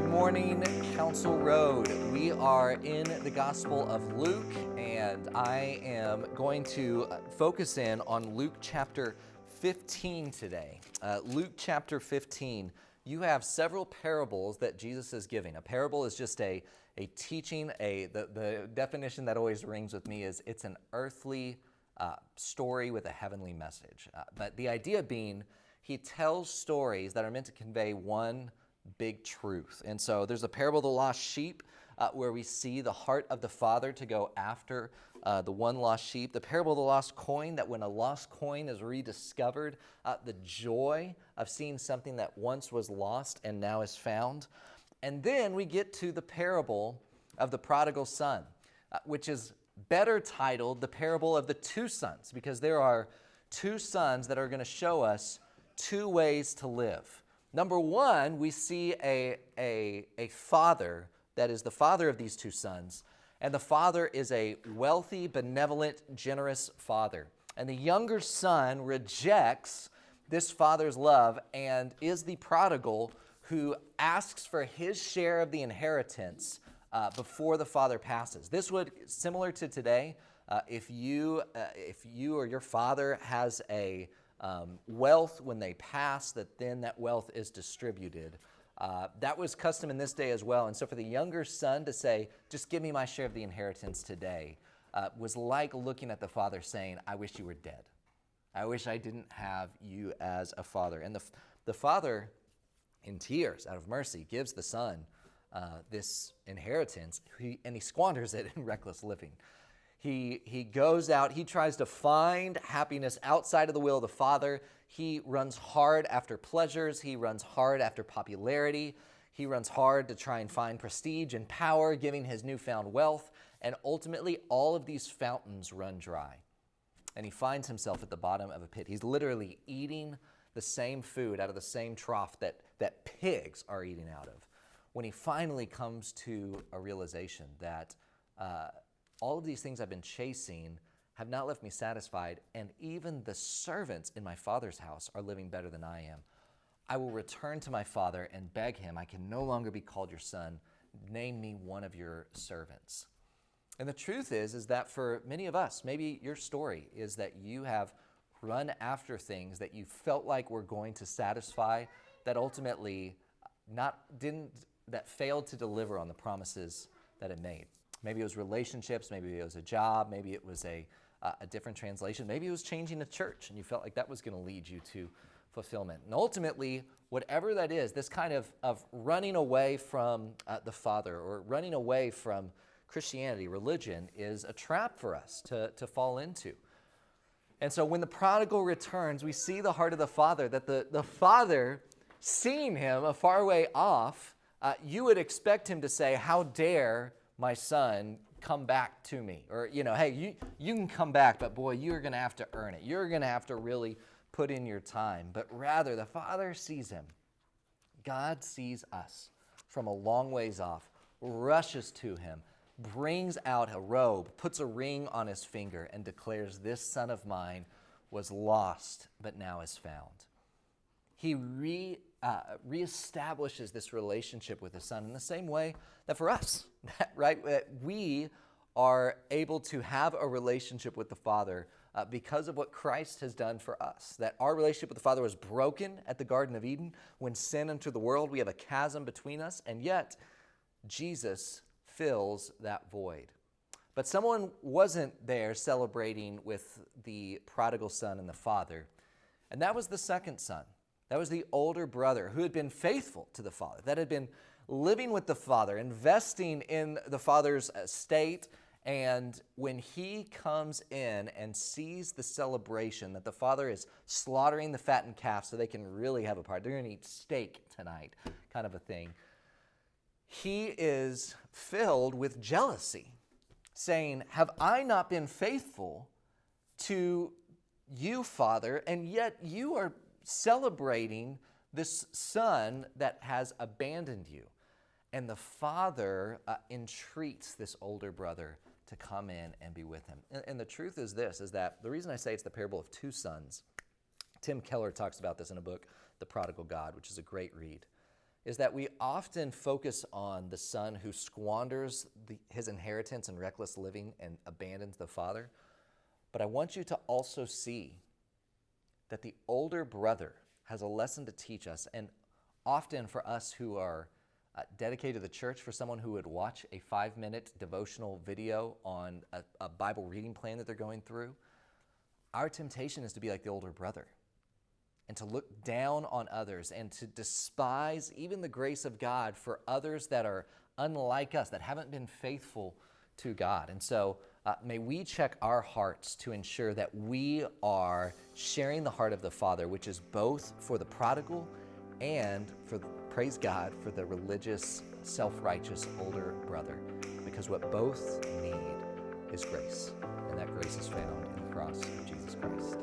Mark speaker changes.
Speaker 1: morning, Council Road. We are in the Gospel of Luke, and I am going to focus in on Luke chapter 15 today. Luke chapter 15, you have several parables that Jesus is giving. A parable is just a teaching. The definition that always rings with me is it's an earthly story with a heavenly message. But the idea being, he tells stories that are meant to convey one big truth. And so there's a parable of the lost sheep where we see the heart of the Father to go after the one lost sheep. The parable of the lost coin, that when a lost coin is rediscovered, the joy of seeing something that once was lost and now is found. And then we get to the parable of the prodigal son, which is better titled the parable of the two sons, because there are two sons that are going to show us two ways to live. Number one, we see a father that is the father of these two sons, and the father is a wealthy, benevolent, generous father. And the younger son rejects this father's love and is the prodigal who asks for his share of the inheritance before the father passes. This would, similar to today, if you or your father has a wealth when they pass, that wealth is distributed. That was custom in this day as well. And so for the younger son to say, just give me my share of the inheritance today, was like looking at the father saying, I wish you were dead. I wish I didn't have you as a father. And the father, in tears, out of mercy, gives the son this inheritance, and he squanders it in reckless living. He goes out, he tries to find happiness outside of the will of the Father. He runs hard after pleasures. He runs hard after popularity. He runs hard to try and find prestige and power, giving his newfound wealth. And ultimately, all of these fountains run dry. And he finds himself at the bottom of a pit. He's literally eating the same food out of the same trough that pigs are eating out of. When he finally comes to a realization that all of these things I've been chasing have not left me satisfied, and even the servants in my father's house are living better than I am. I will return to my father and beg him, I can no longer be called your son. Name me one of your servants. And the truth is that for many of us, maybe your story is that you have run after things that you felt like were going to satisfy, that ultimately that failed to deliver on the promises that it made. Maybe it was relationships, maybe it was a job, maybe it was a different translation, maybe it was changing a church and you felt like that was going to lead you to fulfillment. And ultimately, whatever that is, this kind of running away from the Father or running away from Christianity, religion, is a trap for us to fall into. And so when the prodigal returns, we see the heart of the Father, that the Father, seeing him a far way off, you would expect him to say, how dare my son come back to me? Or, hey, you can come back, but boy, you're going to have to earn it. You're going to have to really put in your time. But rather, the Father sees him. God sees us from a long ways off, rushes to him, brings out a robe, puts a ring on his finger, and declares, this son of mine was lost, but now is found. He reestablishes this relationship with his son in the same way that for us, right, that we are able to have a relationship with the Father because of what Christ has done for us. That our relationship with the Father was broken at the Garden of Eden. When sin entered the world, we have a chasm between us, and yet Jesus fills that void. But someone wasn't there celebrating with the prodigal son and the father, and that was the second son. That was the older brother who had been faithful to the father, that had been living with the father, investing in the father's estate. And when he comes in and sees the celebration that the father is slaughtering the fattened calf so they can really have a party, they're going to eat steak tonight, kind of a thing, he is filled with jealousy, saying, have I not been faithful to you, Father, and yet you are celebrating this son that has abandoned you? And the father entreats this older brother to come in and be with him. And the truth is this, is that the reason I say it's the parable of two sons, Tim Keller talks about this in a book, The Prodigal God, which is a great read, is that we often focus on the son who squanders his inheritance in reckless living and abandons the father. But I want you to also see that the older brother has a lesson to teach us, and often for us who are dedicated to the church, for someone who would watch a 5-minute devotional video on a Bible reading plan that they're going through, our temptation is to be like the older brother and to look down on others and to despise even the grace of God for others that are unlike us, that haven't been faithful to God. And so may we check our hearts to ensure that we are sharing the heart of the Father, which is both for the prodigal and for, praise God, for the religious, self-righteous older brother. Because what both need is grace, and that grace is found in the cross of Jesus Christ.